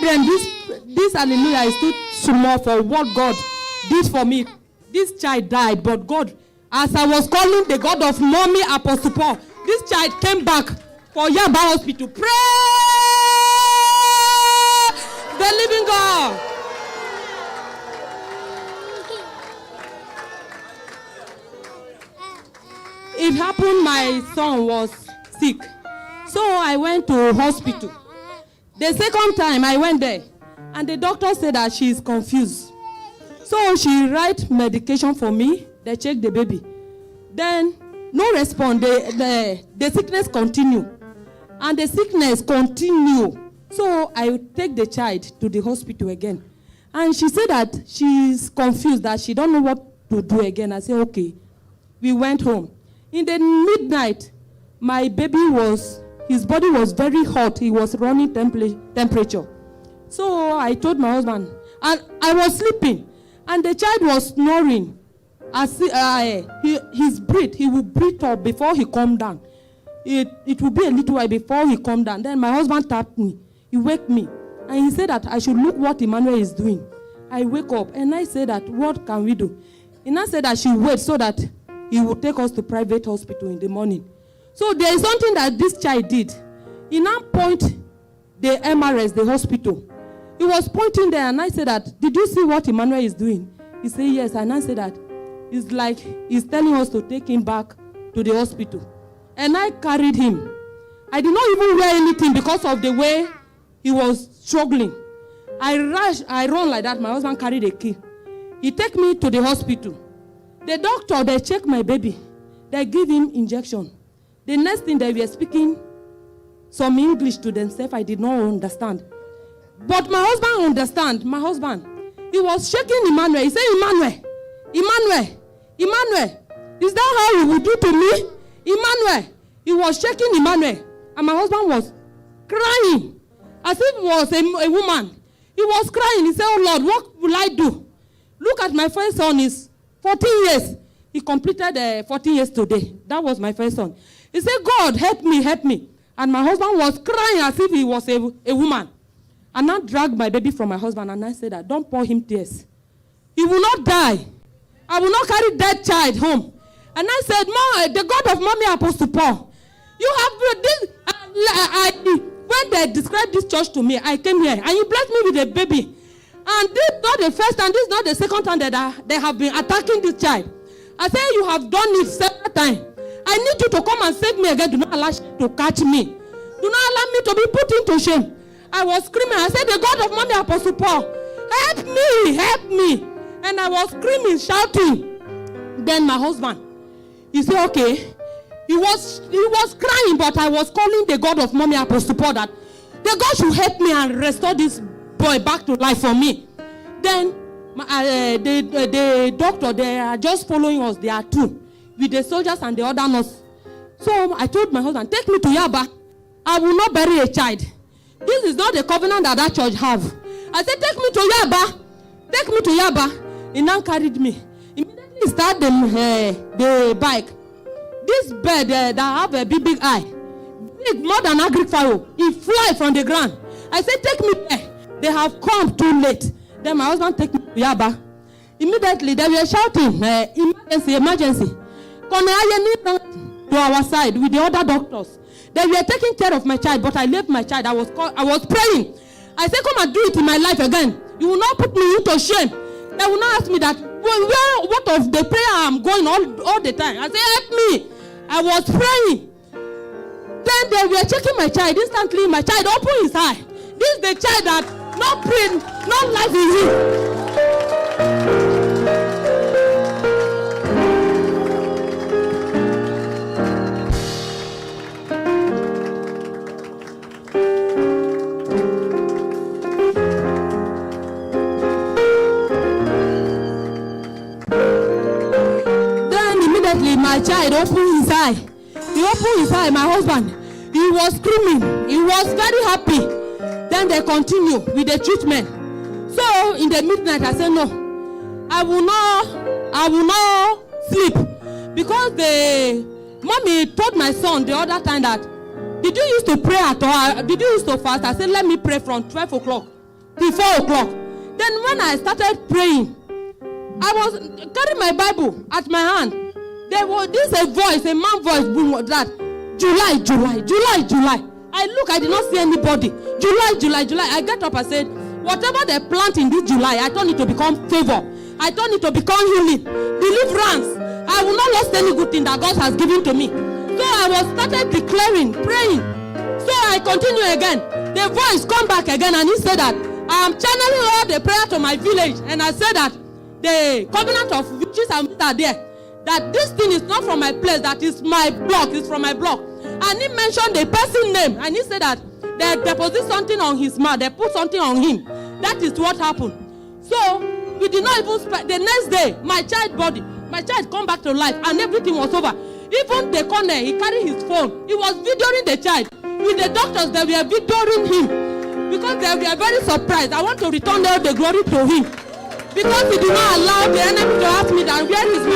Brethren, this hallelujah is too small for what God did for me. This child died, but God, as I was calling the God of Mommy Apostle Paul, this child came back for Yaba Hospital. Praise the living God. It happened, my son was sick. So I went to hospital. The second time I went there, and the doctor said that she is confused. So she write medication for me. They check the baby. Then no response. The sickness continue. And the sickness continue. So I take the child to the hospital again. And she said that she is confused, that she don't know what to do again. I said, okay. We went home. In the midnight, my baby his body was very hot. He was running temperature. So I told my husband, and I was sleeping, and the child was snoring. As his breath, he will breathe up before he calm down. It will be a little while before he calm down. Then my husband tapped me. He waked me, and he said that I should look what Emmanuel is doing. I wake up, and I said that, what can we do? And I said that she wait so that he will take us to private hospital in the morning. So there is something that this child did. He now point the MRS, the hospital. He was pointing there, and I said that, did you see what Emmanuel is doing? He said yes, and I said that, it's like he's telling us to take him back to the hospital. And I carried him. I did not even wear anything because of the way he was struggling. I run like that. My husband carried a key. He take me to the hospital. The doctor, they check my baby. They give him injection. The next thing, they were speaking some English to themselves. I did not understand. But my husband understand. My husband, he was shaking Emmanuel. He said, Emmanuel, is that how you will do to me? Emmanuel. He was shaking Emmanuel. And my husband was crying as if he was a woman. He was crying. He said, oh Lord, what will I do? Look at my first son is 14 years. He completed 14 years today. That was my first son. He said, God, help me, help me. And my husband was crying as if he was a woman. And I dragged my baby from my husband, and I said that, don't pour him tears. He will not die. I will not carry that child home. And I said, Mom, the God of Mommy Apostle Paul, you have this. When they described this church to me, I came here, and you blessed me with a baby. And this is not the first time, this is not the second time that they have been attacking this child. I said, you have done it several times. I need you to come and save me again. Do not allow shame to catch me. Do not allow me to be put into shame. I was screaming. I said, the God of Mommy Apostle Paul, help me, help me. And I was screaming, shouting. Then my husband, he said, okay. He was crying, but I was calling the God of Mommy Apostle Paul that the God should help me and restore this boy back to life for me. Then the doctor, they are just following us. There are two, with the soldiers and the other nurse. So I told my husband, take me to Yaba. I will not bury a child. This is not the covenant that church have. I said, take me to Yaba. Take me to Yaba. He now carried me. Immediately start the bike. This bird that have a big eye, big more than agri-fowl, he fly from the ground. I said, take me there. They have come too late. Then my husband take me to Yaba. Immediately they were shouting, emergency, emergency. Come to our side with the other doctors. They were taking care of my child, but I left my child. I was praying. I said, come and do it in my life again. You will not put me into shame. They will not ask me that, what of the prayer I'm going all the time. I said, help me. I was praying. Then they were checking my child. Instantly, my child opened his eye. This is the child that no pain, no life in him. My child opened his eye. He opened his eye, my husband. He was screaming. He was very happy. Then they continue with the treatment. So in the midnight, I said, no, I will not sleep. Because the mommy told my son the other time that, did you used to pray at all? Did you used to fast? I said, let me pray from 12 o'clock till 4 o'clock. Then when I started praying, I was carrying my Bible at my hand. There was a voice, a man voice, boom, that July. I look, I did not see anybody. July. I get up, I said, whatever they plant in this July, I turn it to become favor. I turn it to become healing, deliverance. I will not lose any good thing that God has given to me. So I was started declaring, praying. So I continue again. The voice come back again, and he said that I am channeling all the prayer to my village. And I said that the covenant of witches are there. That this thing is not from my place, that is my block, it's from my block. And he mentioned the person name, and he said that they deposit something on his mouth, they put something on him. That is what happened. So we did not even spend the next day. My child come back to life, and everything was over. Even the corner, he carried his phone. He was videoing the child. With the doctors, they were videoing him because they were very surprised. I want to return all the glory to him because he did not allow the enemy to ask me that where is